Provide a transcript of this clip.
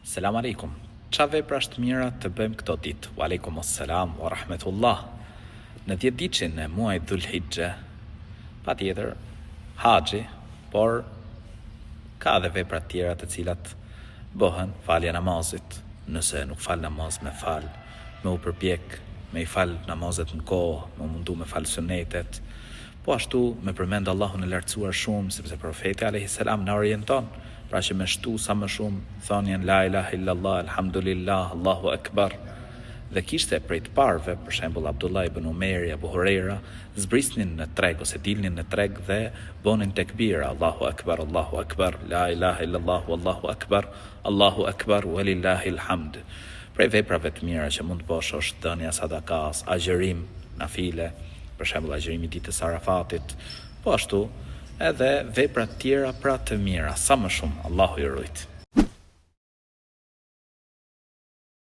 Selam aleikum. Qa vepra është mira të bëjmë këto ditë? Wa aleikum assalam wa rahmetullah. Në 10 ditën e muajit Dhul-Hijja, patjetër haxhi, por ka dhe vepra të tjera të cilat bëhen, falja namazit, nëse nuk fal namaz me fal, me u përpjek, me i fal namazet në kohë, me mundu me fal sunetet, po ashtu me përmend Allahun e lartësuar shumë, sepse profeti alayhis salam na orienton, pra që me shtu sa më shumë thonjen la ilaha illallah, alhamdulillah, Allahu akbar. Dhe kishte prej të parëve, për shembull Abdullah ibn Umeri, Abu Huraira, zbrisnin në treg ose dilnin në treg dhe bonin tekbira, Allahu akbar, la ilaha illallah, Allahu akbar, walillahil hamd. Prej veprave të mira që mund të bësh është dhënia sadakas, agjërim nafile, për shembull agjërimi ditës Arafatit, po ashtu edhe vepra të tjera pra të mira, sa më shumë, Allahu i rujt.